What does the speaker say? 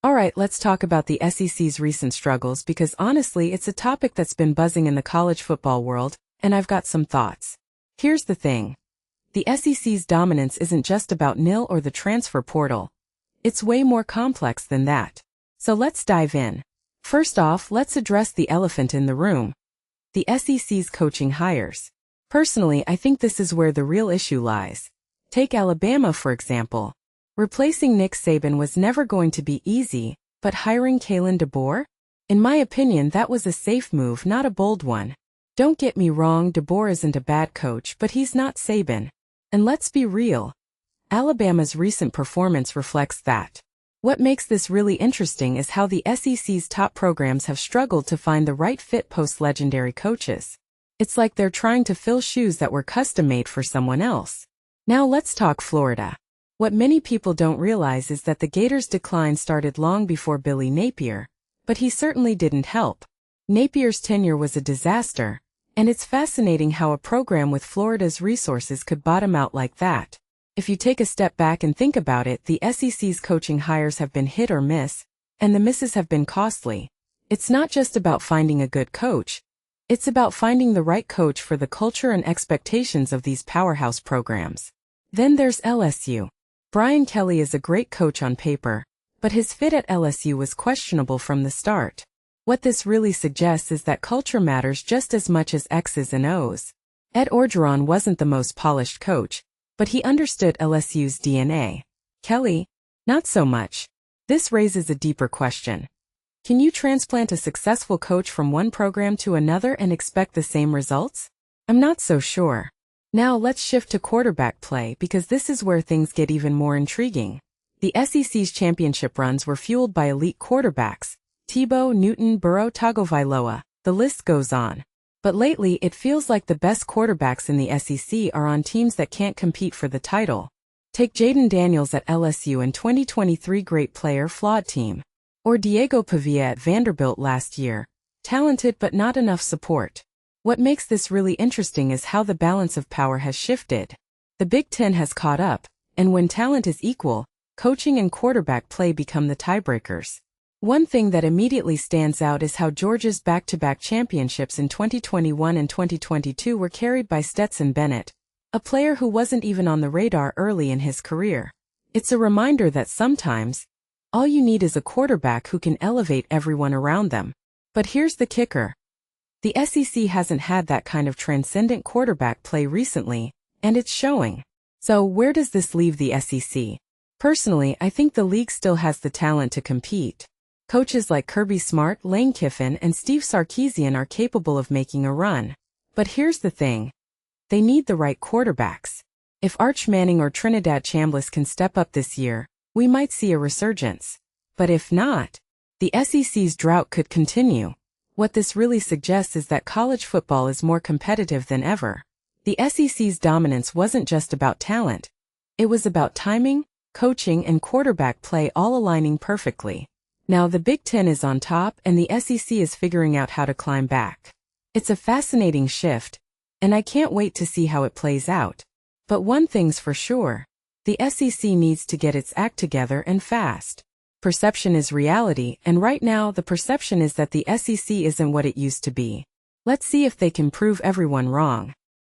Alright, let's talk about the SEC's recent struggles because honestly it's a topic that's been buzzing in the college football world, and I've got some thoughts. Here's the thing. The SEC's dominance isn't just about nil or the transfer portal. It's way more complex than that. So let's dive in. First off, let's address the elephant in the room. The SEC's coaching hires. Personally, I think this is where the real issue lies. Take Alabama, for example. Replacing Nick Saban was never going to be easy, but hiring Kalen DeBoer? In my opinion, that was a safe move, not a bold one. Don't get me wrong, DeBoer isn't a bad coach, but he's not Saban. And let's be real. Alabama's recent performance reflects that. What makes this really interesting is how the SEC's top programs have struggled to find the right fit post-legendary coaches. It's like they're trying to fill shoes that were custom-made for someone else. Now let's talk Florida. What many people don't realize is that the Gators' decline started long before Billy Napier, but he certainly didn't help. Napier's tenure was a disaster, and it's fascinating how a program with Florida's resources could bottom out like that. If you take a step back and think about it, the SEC's coaching hires have been hit or miss, and the misses have been costly. It's not just about finding a good coach. It's about finding the right coach for the culture and expectations of these powerhouse programs. Then there's LSU. Brian Kelly is a great coach on paper, but his fit at LSU was questionable from the start. What this really suggests is that culture matters just as much as X's and O's. Ed Orgeron wasn't the most polished coach, but he understood LSU's DNA. Kelly, not so much. This raises a deeper question. Can you transplant a successful coach from one program to another and expect the same results? I'm not so sure. Now let's shift to quarterback play because this is where things get even more intriguing. The SEC's championship runs were fueled by elite quarterbacks. Tebow, Newton, Burrow, Tagovailoa, the list goes on. But lately it feels like the best quarterbacks in the SEC are on teams that can't compete for the title. Take Jaden Daniels at LSU in 2023, great player, flawed team. Or Diego Pavia at Vanderbilt last year, talented but not enough support. What makes this really interesting is how the balance of power has shifted. The Big Ten has caught up, and when talent is equal, coaching and quarterback play become the tiebreakers. One thing that immediately stands out is how Georgia's back-to-back championships in 2021 and 2022 were carried by Stetson Bennett, a player who wasn't even on the radar early in his career. It's a reminder that sometimes, all you need is a quarterback who can elevate everyone around them. But here's the kicker. The SEC hasn't had that kind of transcendent quarterback play recently, and it's showing. So where does this leave the SEC? Personally, I think the league still has the talent to compete. Coaches like Kirby Smart, Lane Kiffin, and Steve Sarkisian are capable of making a run. But here's the thing. They need the right quarterbacks. If Arch Manning or Trinidad Chambliss can step up this year, we might see a resurgence. But if not, the SEC's drought could continue. What this really suggests is that college football is more competitive than ever. The SEC's dominance wasn't just about talent. It was about timing, coaching, and quarterback play all aligning perfectly. Now the Big Ten is on top and the SEC is figuring out how to climb back. It's a fascinating shift, and I can't wait to see how it plays out. But one thing's for sure. The SEC needs to get its act together and fast. Perception is reality, and right now the perception is that the SEC isn't what it used to be. Let's see if they can prove everyone wrong.